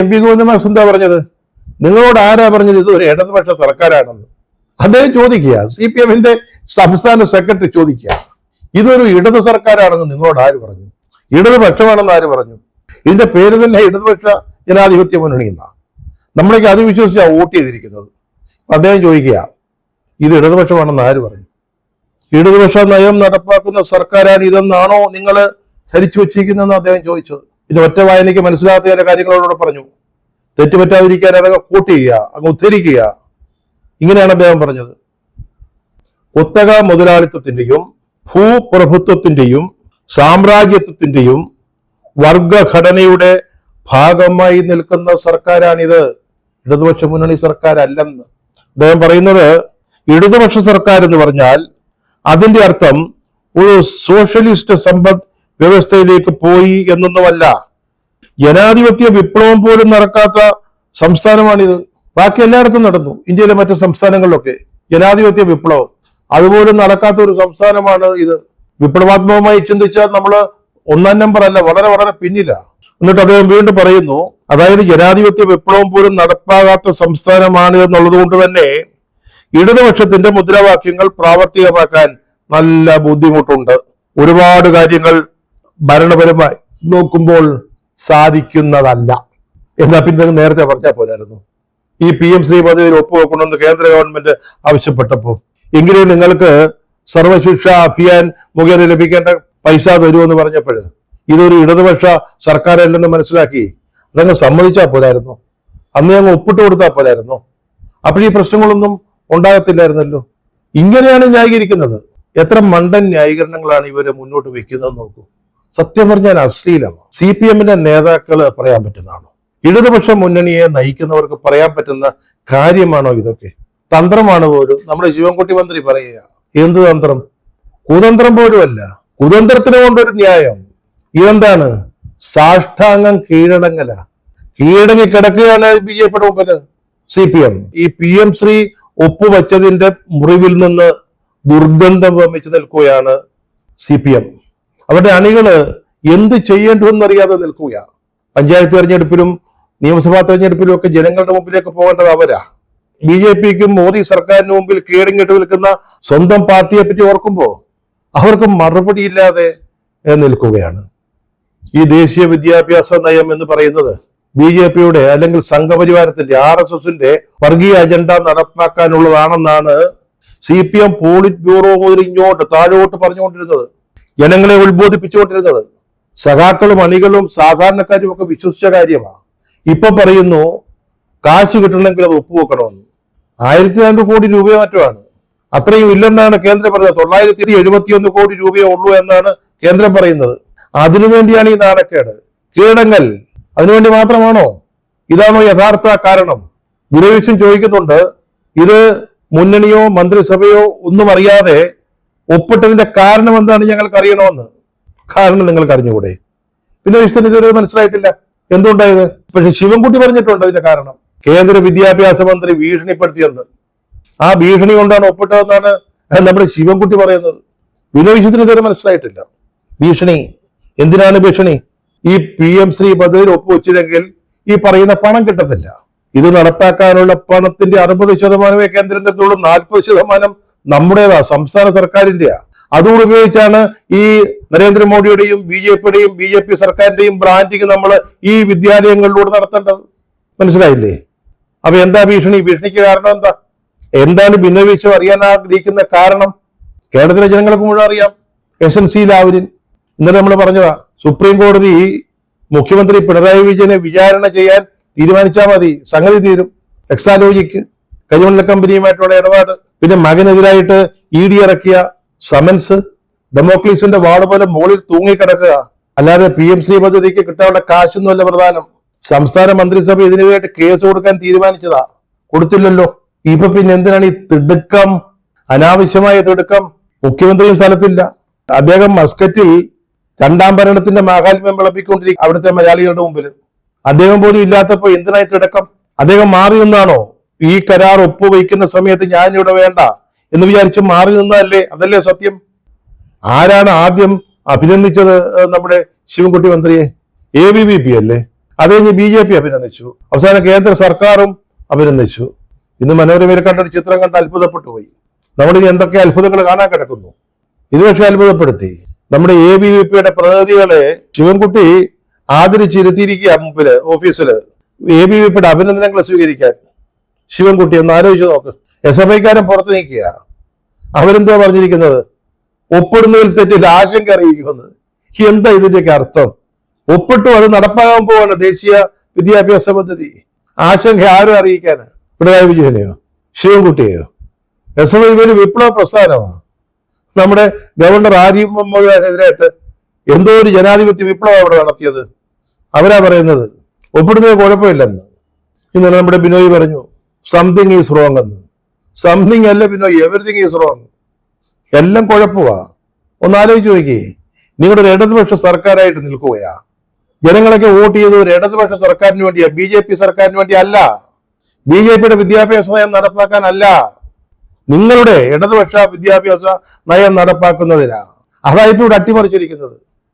MP ഗോവിന്ദമാഷ് എന്താ പറഞ്ഞത്? നിങ്ങളോട് ആരാ പറഞ്ഞത് ഇത് ഒരു ഇടതുപക്ഷ സർക്കാരാണെന്ന്? അദ്ദേഹം ചോദിക്കുക, CPM-ന്റെ സംസ്ഥാന സെക്രട്ടറി ചോദിക്കുക, ഇതൊരു ഇടതു സർക്കാരാണെന്ന് നിങ്ങളോട് ആര് പറഞ്ഞു? ഇടതുപക്ഷമാണെന്ന് ആര് പറഞ്ഞു? ഇതിന്റെ പേര് തന്നെ ഇടതുപക്ഷ ജനാധിപത്യ മുന്നണി എന്നാ. നമ്മളേക്ക് അത് വിശ്വസിച്ചാണ് വോട്ട് ചെയ്തിരിക്കുന്നത്. അദ്ദേഹം ചോദിക്കുക, ഇത് ഇടതുപക്ഷമാണെന്ന് ആര് പറഞ്ഞു? ഇടതുപക്ഷ നയം നടപ്പാക്കുന്ന സർക്കാരാണ് ഇതെന്നാണോ നിങ്ങൾ ധരിച്ചു വച്ചിരിക്കുന്നതെന്ന് അദ്ദേഹം ചോദിച്ചത്. പിന്നെ ഒറ്റ വായനയ്ക്ക് മനസ്സിലാത്ത ചില കാര്യങ്ങളോട് പറഞ്ഞു. തെറ്റുപറ്റാതിരിക്കാൻ അതൊക്കെ കൂട്ട് ചെയ്യുക, അങ്ങ് ഉദ്ധരിക്കുക. ഇങ്ങനെയാണ് അദ്ദേഹം പറഞ്ഞത്. കുത്തക മുതലാളിത്തത്തിന്റെയും ഭൂപ്രഭുത്വത്തിന്റെയും സാമ്രാജ്യത്വത്തിന്റെയും വർഗഘടനയുടെ ഭാഗമായി നിൽക്കുന്ന സർക്കാരാണിത്, ഇടതുപക്ഷ മുന്നണി സർക്കാരല്ലെന്ന് അദ്ദേഹം പറയുന്നത്. ഇടതുപക്ഷ സർക്കാർ എന്ന് പറഞ്ഞാൽ അതിന്റെ അർത്ഥം ഒരു സോഷ്യലിസ്റ്റ് സമ്പദ് വ്യവസ്ഥയിലേക്ക് പോയി എന്നൊന്നുമല്ല. ജനാധിപത്യ വിപ്ലവം പോലും നടക്കാത്ത സംസ്ഥാനമാണിത്. ബാക്കി എല്ലായിടത്തും നടന്നു, ഇന്ത്യയിലെ മറ്റു സംസ്ഥാനങ്ങളിലൊക്കെ ജനാധിപത്യ വിപ്ലവം, അതുപോലും നടക്കാത്ത ഒരു സംസ്ഥാനമാണ് ഇത്. വിപ്ലവാത്മകമായി ചിന്തിച്ചാൽ നമ്മൾ 1-ാം നമ്പർ അല്ല, വളരെ വളരെ പിന്നില. എന്നിട്ട് അദ്ദേഹം വീണ്ടും പറയുന്നു, അതായത് ജനാധിപത്യ വിപ്ലവം പോലും നടപ്പാകാത്ത സംസ്ഥാനമാണ് എന്നുള്ളത് കൊണ്ട് തന്നെ ഇടതുപക്ഷത്തിന്റെ മുദ്രാവാക്യങ്ങൾ പ്രാവർത്തികമാക്കാൻ നല്ല ബുദ്ധിമുട്ടുണ്ട്. ഒരുപാട് കാര്യങ്ങൾ ഭരണപരമായി നോക്കുമ്പോൾ സാധിക്കുന്നതല്ല. എന്നാ പിന്നെ നേരത്തെ പറഞ്ഞാൽ പോലായിരുന്നു. ഈ PM ശ്രീ പദ്ധതിയിൽ ഒപ്പുവെക്കണമെന്ന് കേന്ദ്ര ഗവൺമെന്റ് ആവശ്യപ്പെട്ടപ്പോൾ എങ്കിലും നിങ്ങൾക്ക് സർവശിക്ഷ അഭിയാൻ മുഖേന ലഭിക്കേണ്ട പൈസ തരുമെന്ന് പറഞ്ഞപ്പോൾ ഇതൊരു ഇടതുപക്ഷ സർക്കാരല്ലെന്ന് മനസ്സിലാക്കി അതങ്ങ് സമ്മതിച്ചാൽ പോലായിരുന്നു, അന്ന് ഞങ്ങൾ ഒപ്പിട്ട് കൊടുത്താൽ പോലായിരുന്നു. അപ്പോൾ ഈ പ്രശ്നങ്ങളൊന്നും ഉണ്ടാകത്തില്ലായിരുന്നല്ലോ. ഇങ്ങനെയാണ് ന്യായീകരിക്കുന്നത്. എത്ര മണ്ടൻ ന്യായീകരണങ്ങളാണ് ഇവര് മുന്നോട്ട് വെക്കുന്നത് നോക്കൂ. സത്യം പറഞ്ഞാൽ അശ്ലീലമാണ്. CPM-ന്റെ നേതാക്കള് പറയാൻ പറ്റുന്നതാണോ? ഇടതുപക്ഷ മുന്നണിയെ നയിക്കുന്നവർക്ക് പറയാൻ പറ്റുന്ന കാര്യമാണോ ഇതൊക്കെ? തന്ത്രമാണ് പോലും. നമ്മുടെ ശിവൻകുട്ടി മന്ത്രി പറയുക, എന്ത് തന്ത്രം? കുതന്ത്രം പോലും അല്ല, കുതന്ത്രത്തിന് കൊണ്ടൊരു ന്യായം. ഇതെന്താണ്? സാഷ്ടാംഗം കീഴടങ്ങല, കീഴടങ്ങി കിടക്കുകയാണ് BJP-യുടെ മുമ്പില് CPM. ഈ PM ശ്രീ ഒപ്പുവെച്ചതിന്റെ മുറിവിൽ നിന്ന് ദുർഗന്ധം വമിച്ചു നിൽക്കുകയാണ് CPM. അവരുടെ അണികള് എന്ത് ചെയ്യേണ്ടതെന്നറിയാതെ നിൽക്കുക. പഞ്ചായത്ത് തെരഞ്ഞെടുപ്പിലും നിയമസഭാ തെരഞ്ഞെടുപ്പിലും ഒക്കെ ജനങ്ങളുടെ മുമ്പിലേക്ക് പോകേണ്ടത് അവരാ. BJP-ക്കും മോദി സർക്കാരിന് മുമ്പിൽ കീഴടങ്ങിട്ട് നിൽക്കുന്ന സ്വന്തം പാർട്ടിയെ പറ്റി ഓർക്കുമ്പോൾ അവർക്ക് മറുപടിയില്ലാതെ നിൽക്കുകയാണ്. ഈ ദേശീയ വിദ്യാഭ്യാസ നയം എന്ന് പറയുന്നത് BJP-യുടെ അല്ലെങ്കിൽ സംഘപരിവാരത്തിന്റെ RSS-ന്റെ വർഗീയ അജണ്ട നടപ്പാക്കാനുള്ളതാണെന്നാണ് CPM പോളിറ്റ് ബ്യൂറോ മുതൽ ഇങ്ങോട്ട് താഴോട്ട് പറഞ്ഞുകൊണ്ടിരുന്നത്, ജനങ്ങളെ ഉത്ബോധിപ്പിച്ചുകൊണ്ടിരുന്നത്. സഖാക്കളും അണികളും സാധാരണക്കാരും ഒക്കെ വിശ്വസിച്ച കാര്യമാണ്. ഇപ്പൊ പറയുന്നു കാശ് കിട്ടണമെങ്കിൽ അത് ഒപ്പുവെക്കണമെന്ന്. 1200 കോടി രൂപയോ മറ്റുമാണ്. അത്രയും ഇല്ലെന്നാണ് കേന്ദ്രം പറയുന്നത്. 971 കോടി രൂപയേ ഉള്ളൂ എന്നാണ് കേന്ദ്രം പറയുന്നത്. അതിനുവേണ്ടിയാണ് ഈ നാണക്കേട്, കീഴടങ്ങൽ. അതിനുവേണ്ടി മാത്രമാണോ? ഇതാണോ യഥാർത്ഥ കാരണം? വിലവിച്ചും ചോദിക്കുന്നുണ്ട്, ഇത് മുന്നണിയോ മന്ത്രിസഭയോ ഒന്നും അറിയാതെ ഒപ്പിട്ടതിന്റെ കാരണം എന്താണ് ഞങ്ങൾക്ക് അറിയണമെന്ന്. കാരണം നിങ്ങൾക്ക് അറിഞ്ഞുകൂടെ? പിന്നെ വിശദം ഇതുവരെ മനസ്സിലായിട്ടില്ല എന്തുണ്ടായത്. പക്ഷെ ശിവൻകുട്ടി പറഞ്ഞിട്ടുണ്ട് അതിന്റെ കാരണം. കേന്ദ്ര വിദ്യാഭ്യാസ മന്ത്രി ഭീഷണിപ്പെടുത്തിയെന്ന്. ആ ഭീഷണി കൊണ്ടാണ് ഒപ്പിട്ടതെന്നാണ് നമ്മുടെ ശിവൻകുട്ടി പറയുന്നത്. വിനോവിഷത്തിന് ഇതുവരെ മനസ്സിലായിട്ടില്ല. ഭീഷണി എന്തിനാണ് ഭീഷണി? ഈ PM ശ്രീ പദ്ധതിയിൽ ഒപ്പുവെച്ചില്ലെങ്കിൽ ഈ പറയുന്ന പണം കിട്ടത്തില്ല. ഇത് നടപ്പാക്കാനുള്ള പണത്തിന്റെ 60% കേന്ദ്രം തരുന്നുള്ളൂ, 40% നമ്മുടേതാ, സംസ്ഥാന സർക്കാരിന്റെയാ. അതുകൂടി ഉപയോഗിച്ചാണ് ഈ നരേന്ദ്രമോദിയുടെയും BJP സർക്കാരിന്റെയും ബ്രാൻഡിങ് നമ്മൾ ഈ വിദ്യാലയങ്ങളിലൂടെ നടത്തേണ്ടത്. മനസ്സിലായില്ലേ? അപ്പൊ എന്താ ഭീഷണി? ഭീഷണിക്ക് കാരണം എന്താ? എന്താണ് ഭിന്നവീഴ്ച അറിയാൻ ആഗ്രഹിക്കുന്ന കാരണം? കേരളത്തിലെ ജനങ്ങൾക്ക് മുഴുവൻ അറിയാം. SNC ലാവലിൻ ഇന്നലെ നമ്മൾ പറഞ്ഞതാ, സുപ്രീം കോടതി മുഖ്യമന്ത്രി പിണറായി വിജയനെ വിചാരണ ചെയ്യാൻ തീരുമാനിച്ചാൽ മതി, സംഗതി തീരും. എക്സാലോജിക്ക് കരിമണൽ കമ്പനിയുമായിട്ടുള്ള ഇടപാട്, പിന്നെ മകനെതിരായിട്ട് ED ഇറക്കിയ സമൻസ്, ഡെമോക്ലീസിന്റെ വാട് പോലെ മുകളിൽ തൂങ്ങിക്കിടക്കുക. അല്ലാതെ PM ശ്രീ പദ്ധതിക്ക് കിട്ടാനുള്ള കാശൊന്നുമല്ല പ്രധാനം. സംസ്ഥാന മന്ത്രിസഭ ഇതിനെതിരായിട്ട് കേസ് കൊടുക്കാൻ തീരുമാനിച്ചതാ, കൊടുത്തില്ലല്ലോ. ഇപ്പൊ പിന്നെ എന്തിനാണ് ഈ തിടുക്കം, അനാവശ്യമായ തിടുക്കം? മുഖ്യമന്ത്രിയും സ്ഥലത്തില്ല. അദ്ദേഹം മസ്കറ്റിൽ 2ാം ഭരണത്തിന്റെ മാഹാത്മ്യം വിളപ്പിക്കൊണ്ടിരിക്കും അവിടുത്തെ മലയാളികളുടെ മുമ്പിൽ. അദ്ദേഹം പോലും ഇല്ലാത്തപ്പോ എന്തിനായി തിടക്കം? അദ്ദേഹം മാറി നിന്നാണോ? ഈ കരാർ ഒപ്പുവയ്ക്കുന്ന സമയത്ത് ഞാൻ ഇവിടെ വേണ്ട എന്ന് വിചാരിച്ച് മാറി നിന്നതല്ലേ? അതല്ലേ സത്യം? ആരാണ് ആദ്യം അഭിനന്ദിച്ചത് നമ്മുടെ ശിവൻകുട്ടി മന്ത്രിയെ? ABVP അല്ലേ? അത് കഴിഞ്ഞ് BJP അഭിനന്ദിച്ചു, അവസാനം കേന്ദ്ര സർക്കാരും അഭിനന്ദിച്ചു. ഇന്ന് മനോരമയിൽ കണ്ട ഒരു ചിത്രം കണ്ട് അത്ഭുതപ്പെട്ടു പോയി. നമ്മളിത് എന്തൊക്കെ അത്ഭുതങ്ങൾ കാണാൻ കിടക്കുന്നു. ഇത് പക്ഷേ അത്ഭുതപ്പെടുത്തി. നമ്മുടെ ABVPയുടെ പ്രതിനിധികളെ ശിവൻകുട്ടി ആദരിച്ചിരുത്തിയിരിക്കുക മുമ്പില് ഓഫീസില് ABVPയുടെ അഭിനന്ദനങ്ങൾ സ്വീകരിക്കാൻ. ശിവൻകുട്ടി ഒന്ന് ആലോചിച്ച് നോക്ക്. SFIക്കാരൻ പുറത്ത് നിൽക്കുക. അവരെന്തോ പറഞ്ഞിരിക്കുന്നത്? ഒപ്പിടുന്നതിൽ തെറ്റിൽ ആശങ്ക അറിയിക്കുമെന്ന്. എന്താ ഇതിന്റെയൊക്കെ അർത്ഥം? ഒപ്പിട്ടു, അത് നടപ്പാകാൻ പോവാണ് ദേശീയ വിദ്യാഭ്യാസ പദ്ധതി. ആശങ്ക ആരും അറിയിക്കാന്? പിണറായി വിജയനെയോ ശിവൻകുട്ടിയെയോ? SFI വിപ്ലവ പ്രസ്ഥാനമാണ്. നമ്മുടെ ഗവർണർ ആരിഫ് മുഹമ്മദിനെതിരായിട്ട് എന്തോ ഒരു ജനാധിപത്യ വിപ്ലവം അവിടെ നടത്തിയത്. അവരാ പറയുന്നത് ഒപ്പിടുന്നത് കുഴപ്പമില്ലെന്ന്. ഇന്നലെ നമ്മുടെ ബിനോയ് പറഞ്ഞു സംതിങ് ഈസ് റോങ് എന്ന്. സംതിങ് അല്ല ബിനോയ്, എവറിതിങ് ഈസ് റോങ്. എല്ലാം കുഴപ്പമാ. ഒന്ന് ആലോചിച്ച് നോക്കിയേ. നിങ്ങളൊരു ഇടതുപക്ഷ സർക്കാരായിട്ട് നിൽക്കുകയാ. ജനങ്ങളൊക്കെ വോട്ട് ചെയ്ത് ഒരു ഇടതുപക്ഷ സർക്കാരിന് വേണ്ടിയാ, BJP സർക്കാരിന് വേണ്ടി അല്ല. BJPയുടെ വിദ്യാഭ്യാസ നയം നടപ്പാക്കാനല്ല, നിങ്ങളുടെ ഇടതുപക്ഷ വിദ്യാഭ്യാസ നയം നടപ്പാക്കുന്നതിനാ. അതായിട്ട് ഇവിടെ അട്ടിമറിച്ചിരിക്കുന്നത്.